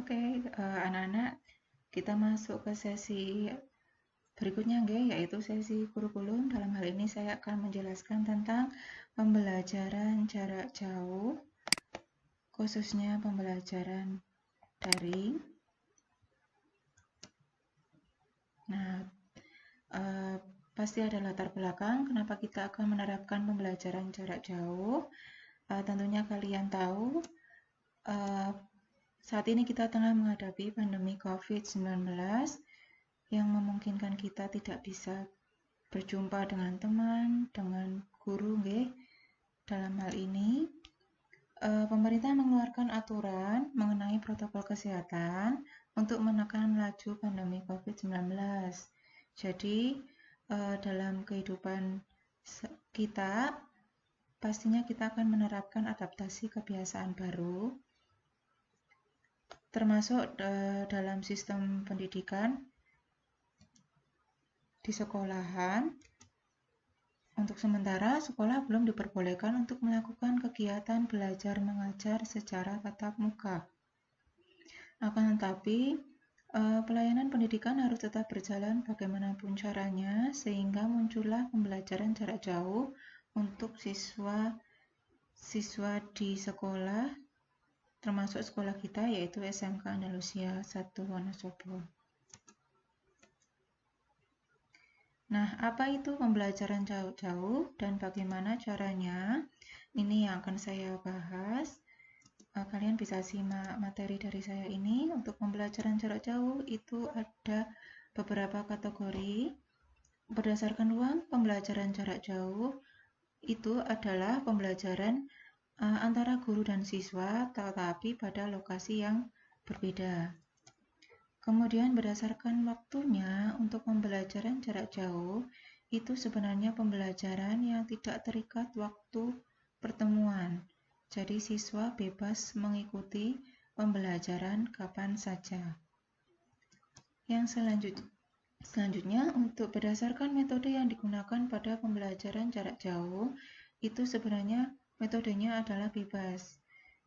Oke, anak-anak, kita masuk ke sesi berikutnya, yaitu sesi kurikulum. Dalam hal ini saya akan menjelaskan tentang pembelajaran jarak jauh, khususnya pembelajaran daring. Nah, pasti ada latar belakang kenapa kita akan menerapkan pembelajaran jarak jauh. Tentunya kalian tahu, saat ini kita tengah menghadapi pandemi COVID-19 yang memungkinkan kita tidak bisa berjumpa dengan teman, dengan guru, Dalam hal ini, pemerintah mengeluarkan aturan mengenai protokol kesehatan untuk menekan laju pandemi COVID-19. Jadi, dalam kehidupan kita, pastinya kita akan menerapkan adaptasi kebiasaan baru, termasuk dalam sistem pendidikan di sekolahan. Untuk sementara, sekolah belum diperbolehkan untuk melakukan kegiatan belajar mengajar secara tatap muka. Akan tetapi, pelayanan pendidikan harus tetap berjalan bagaimanapun caranya, sehingga muncullah pembelajaran jarak jauh untuk siswa di sekolah, termasuk sekolah kita, yaitu SMK Andalusia 1 Wonosobo. Nah, apa itu pembelajaran jarak jauh dan bagaimana caranya? Ini yang akan saya bahas. Kalian bisa simak materi dari saya ini. Untuk pembelajaran jarak jauh itu ada beberapa kategori. Berdasarkan ruang pembelajaran jarak jauh, itu adalah pembelajaran antara guru dan siswa, tetapi pada lokasi yang berbeda. Kemudian berdasarkan waktunya untuk pembelajaran jarak jauh, itu sebenarnya pembelajaran yang tidak terikat waktu pertemuan. Jadi siswa bebas mengikuti pembelajaran kapan saja. Yang selanjutnya, untuk berdasarkan metode yang digunakan pada pembelajaran jarak jauh, itu sebenarnya metodenya adalah bebas.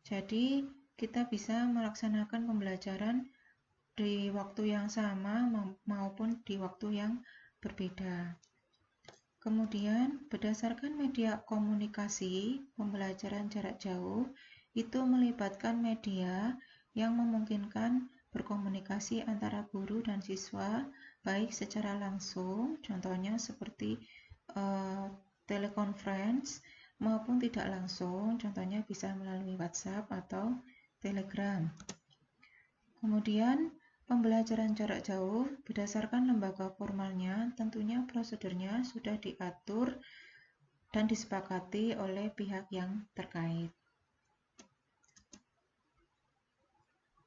Jadi kita bisa melaksanakan pembelajaran di waktu yang sama maupun di waktu yang berbeda. Kemudian, berdasarkan media komunikasi, pembelajaran jarak jauh itu melibatkan media yang memungkinkan berkomunikasi antara guru dan siswa, baik secara langsung, contohnya seperti teleconference, maupun tidak langsung, contohnya bisa melalui WhatsApp atau Telegram. Kemudian, pembelajaran jarak jauh berdasarkan lembaga formalnya, tentunya prosedurnya sudah diatur dan disepakati oleh pihak yang terkait.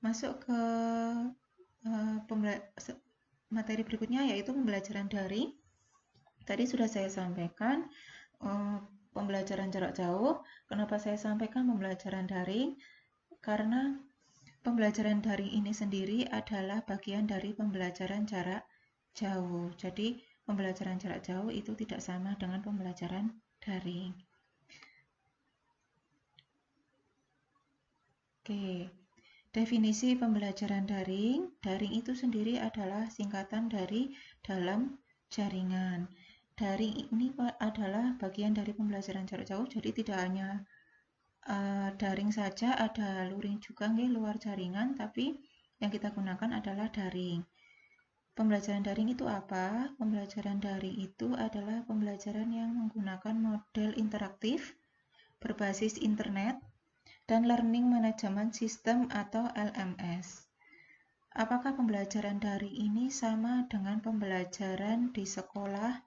Masuk ke materi berikutnya, yaitu pembelajaran daring. Tadi sudah saya sampaikan pembelajaran jarak jauh. Kenapa saya sampaikan pembelajaran daring? Karena pembelajaran daring ini sendiri adalah bagian dari pembelajaran jarak jauh. Jadi, pembelajaran jarak jauh itu tidak sama dengan pembelajaran daring. Oke, definisi pembelajaran daring. Daring itu sendiri adalah singkatan dari dalam jaringan. Daring ini adalah bagian dari pembelajaran jarak jauh, jadi tidak hanya daring saja, ada luring juga luar jaringan, tapi yang kita gunakan adalah daring. Pembelajaran daring itu apa? Pembelajaran daring itu adalah pembelajaran yang menggunakan model interaktif, berbasis internet, dan learning management system atau LMS. Apakah pembelajaran daring ini sama dengan pembelajaran di sekolah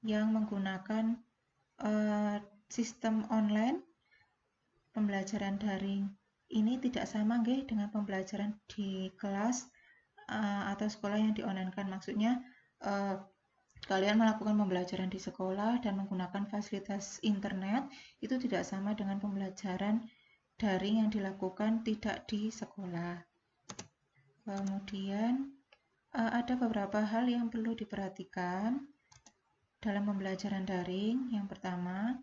yang menggunakan sistem online? Pembelajaran daring ini tidak sama dengan pembelajaran di kelas atau sekolah yang di-online-kan. Maksudnya kalian melakukan pembelajaran di sekolah dan menggunakan fasilitas internet itu tidak sama dengan pembelajaran daring yang dilakukan tidak di sekolah. Kemudian ada beberapa hal yang perlu diperhatikan dalam pembelajaran daring. Yang pertama,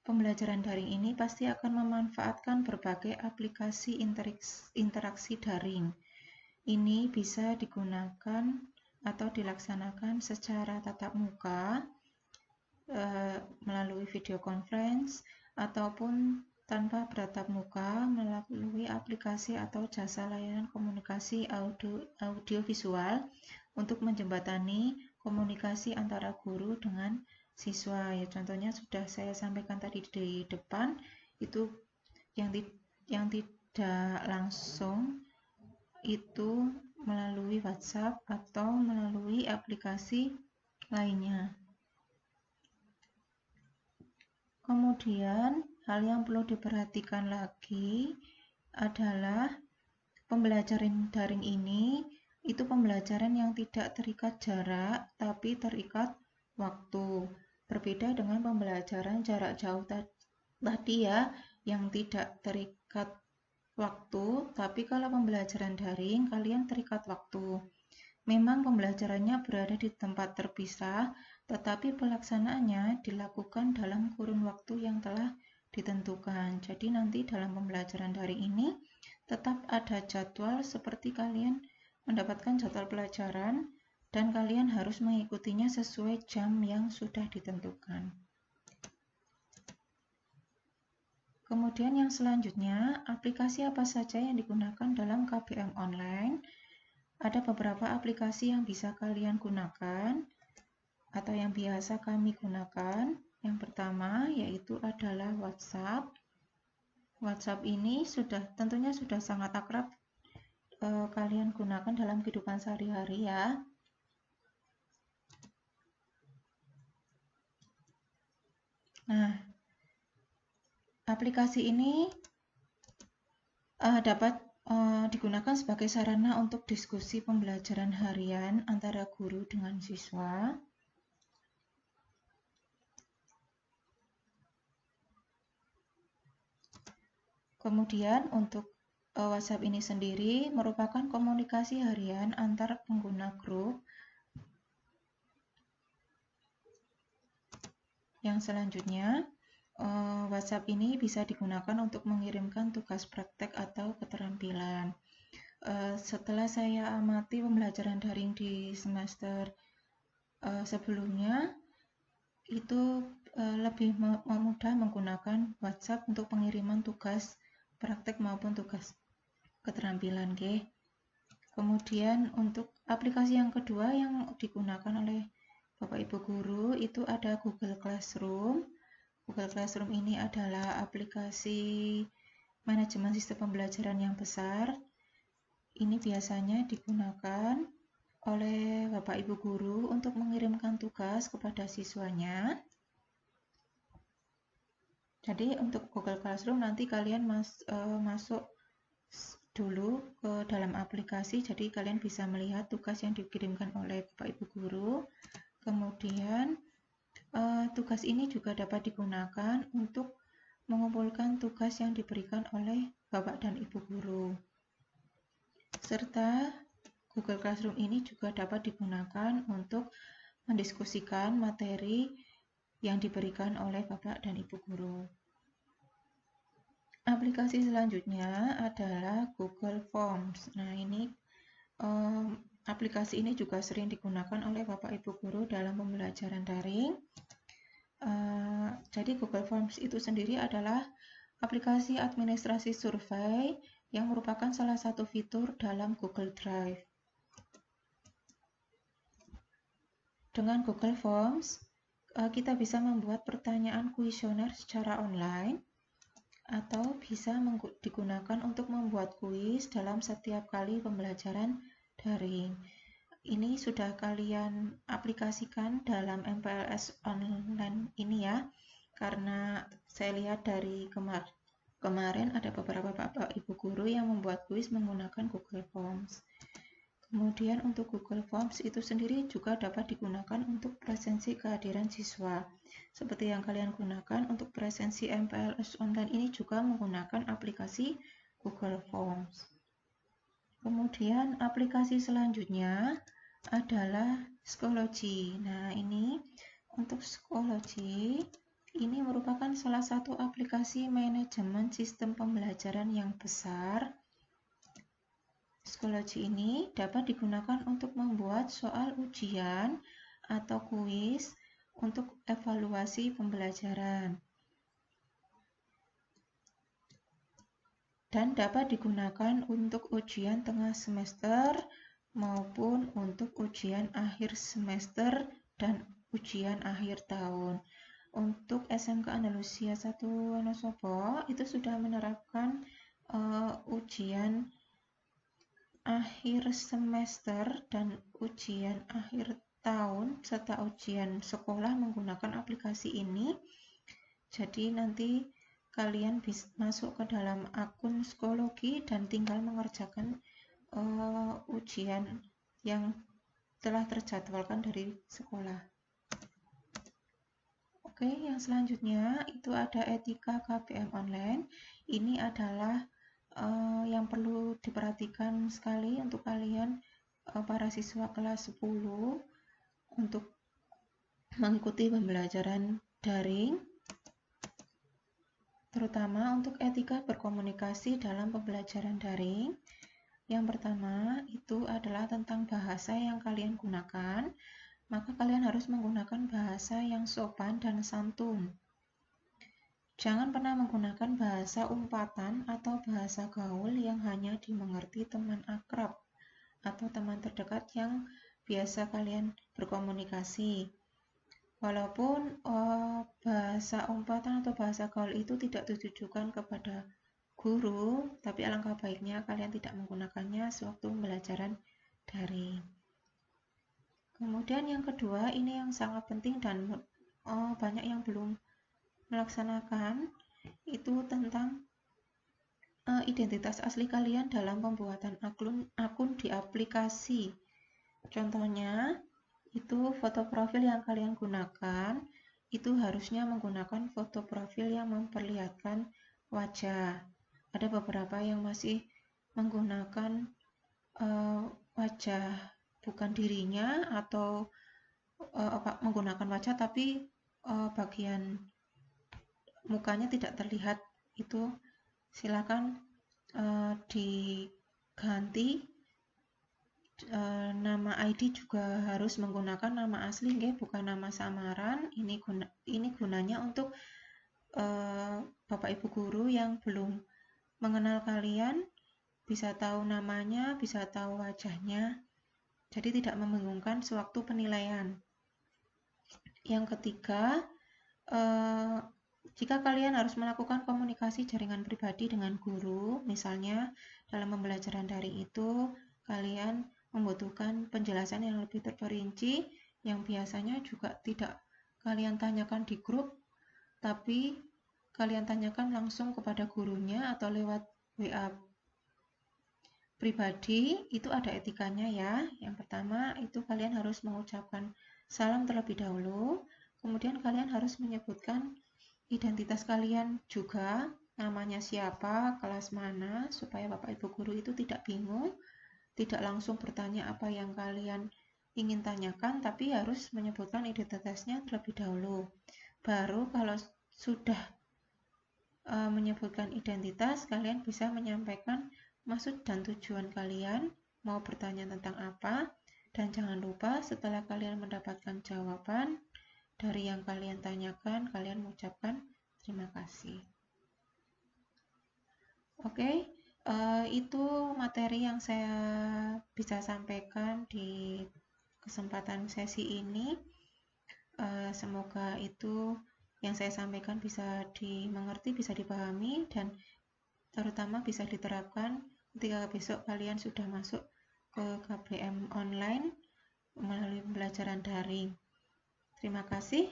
pembelajaran daring ini pasti akan memanfaatkan berbagai aplikasi interaksi daring. Ini bisa digunakan atau dilaksanakan secara tatap muka, melalui video conference, ataupun tanpa bertatap muka melalui aplikasi atau jasa layanan komunikasi audiovisual untuk menjembatani komunikasi antara guru dengan siswa. Ya, contohnya sudah saya sampaikan tadi di depan, itu yang tidak langsung itu melalui WhatsApp atau melalui aplikasi lainnya. Kemudian, hal yang perlu diperhatikan lagi adalah pembelajaran daring ini itu pembelajaran yang tidak terikat jarak tapi terikat waktu. Berbeda dengan pembelajaran jarak jauh tadi ya, yang tidak terikat waktu, tapi kalau pembelajaran daring kalian terikat waktu. Memang pembelajarannya berada di tempat terpisah, tetapi pelaksanaannya dilakukan dalam kurun waktu yang telah ditentukan. Jadi nanti dalam pembelajaran daring ini tetap ada jadwal seperti kalian mendapatkan jadwal pelajaran dan kalian harus mengikutinya sesuai jam yang sudah ditentukan. Kemudian yang selanjutnya, aplikasi apa saja yang digunakan dalam KBM online? Ada beberapa aplikasi yang bisa kalian gunakan atau yang biasa kami gunakan. Yang pertama yaitu adalah WhatsApp. WhatsApp ini tentunya sudah sangat akrab kalian gunakan dalam kehidupan sehari-hari ya. Nah, aplikasi ini dapat digunakan sebagai sarana untuk diskusi pembelajaran harian antara guru dengan siswa. Kemudian untuk WhatsApp ini sendiri merupakan komunikasi harian antar pengguna grup. Yang selanjutnya, WhatsApp ini bisa digunakan untuk mengirimkan tugas praktek atau keterampilan. Setelah saya amati pembelajaran daring di semester sebelumnya, itu lebih mudah menggunakan WhatsApp untuk pengiriman tugas praktek maupun tugas keterampilan. Kemudian untuk aplikasi yang kedua yang digunakan oleh Bapak Ibu Guru itu ada Google Classroom. Google Classroom ini adalah aplikasi manajemen sistem pembelajaran yang besar. Ini biasanya digunakan oleh Bapak Ibu Guru untuk mengirimkan tugas kepada siswanya. Jadi untuk Google Classroom nanti kalian masuk dulu ke dalam aplikasi, jadi kalian bisa melihat tugas yang dikirimkan oleh Bapak Ibu Guru. Kemudian tugas ini juga dapat digunakan untuk mengumpulkan tugas yang diberikan oleh Bapak dan Ibu Guru. Serta Google Classroom ini juga dapat digunakan untuk mendiskusikan materi yang diberikan oleh Bapak dan Ibu Guru. Aplikasi selanjutnya adalah Google Forms. Nah, ini aplikasi ini juga sering digunakan oleh Bapak Ibu Guru dalam pembelajaran daring. Jadi Google Forms itu sendiri adalah aplikasi administrasi survei yang merupakan salah satu fitur dalam Google Drive. Dengan Google Forms, kita bisa membuat pertanyaan kuesioner secara online atau bisa digunakan untuk membuat kuis dalam setiap kali pembelajaran daring. Ini sudah kalian aplikasikan dalam MPLS online ini ya, karena saya lihat dari kemarin ada beberapa Bapak Ibu Guru yang membuat kuis menggunakan Google Forms. Kemudian untuk Google Forms itu sendiri juga dapat digunakan untuk presensi kehadiran siswa. Seperti yang kalian gunakan untuk presensi MPLS online ini juga menggunakan aplikasi Google Forms. Kemudian aplikasi selanjutnya adalah Schoology. Nah, ini untuk Schoology Ini merupakan salah satu aplikasi manajemen sistem pembelajaran yang besar. Schoology ini dapat digunakan untuk membuat soal ujian atau kuis untuk evaluasi pembelajaran. Dan dapat digunakan untuk ujian tengah semester maupun untuk ujian akhir semester dan ujian akhir tahun. Untuk SMK Andalusia 1 Wonosobo itu sudah menerapkan ujian akhir semester dan ujian akhir tahun serta ujian sekolah menggunakan aplikasi ini. Jadi nanti kalian bisa masuk ke dalam akun Schoology dan tinggal mengerjakan ujian yang telah terjadwalkan dari sekolah. Oke, yang selanjutnya itu ada etika KBM online. Ini adalah yang perlu diperhatikan sekali untuk kalian para siswa kelas 10 untuk mengikuti pembelajaran daring, terutama untuk etika berkomunikasi dalam pembelajaran daring. Yang pertama itu adalah tentang bahasa yang kalian gunakan. Maka kalian harus menggunakan bahasa yang sopan dan santun. Jangan pernah menggunakan bahasa umpatan atau bahasa gaul yang hanya dimengerti teman akrab atau teman terdekat yang biasa kalian berkomunikasi. Walaupun bahasa umpatan atau bahasa gaul itu tidak ditujukan kepada guru, tapi alangkah baiknya kalian tidak menggunakannya sewaktu pembelajaran daring. Kemudian yang kedua, ini yang sangat penting dan banyak yang belum melaksanakan, itu tentang identitas asli kalian dalam pembuatan akun di aplikasi. Contohnya, itu foto profil yang kalian gunakan, itu harusnya menggunakan foto profil yang memperlihatkan wajah. Ada beberapa yang masih menggunakan wajah bukan dirinya atau menggunakan wajah tapi bagian mukanya tidak terlihat. Itu silakan diganti. Nama ID juga harus menggunakan nama asli, bukan nama samaran. Ini gunanya untuk Bapak Ibu guru yang belum mengenal kalian bisa tahu namanya, bisa tahu wajahnya. Jadi tidak membingungkan sewaktu penilaian. Yang ketiga, jika kalian harus melakukan komunikasi jaringan pribadi dengan guru, misalnya dalam pembelajaran daring itu, kalian membutuhkan penjelasan yang lebih terperinci, yang biasanya juga tidak kalian tanyakan di grup, tapi kalian tanyakan langsung kepada gurunya atau lewat WA pribadi. Itu ada etikanya ya. Yang pertama itu kalian harus mengucapkan salam terlebih dahulu, kemudian kalian harus menyebutkan identitas kalian juga, namanya siapa, kelas mana, supaya Bapak Ibu guru itu tidak bingung, tidak langsung bertanya apa yang kalian ingin tanyakan, tapi harus menyebutkan identitasnya terlebih dahulu. Baru kalau sudah menyebutkan identitas, kalian bisa menyampaikan maksud dan tujuan kalian, mau bertanya tentang apa, dan jangan lupa setelah kalian mendapatkan jawaban dari yang kalian tanyakan, kalian mengucapkan terima kasih. Oke, itu materi yang saya bisa sampaikan di kesempatan sesi ini. Semoga itu yang saya sampaikan bisa dimengerti, bisa dipahami, dan terutama bisa diterapkan ketika besok kalian sudah masuk ke KBM online melalui pembelajaran daring. Terima kasih.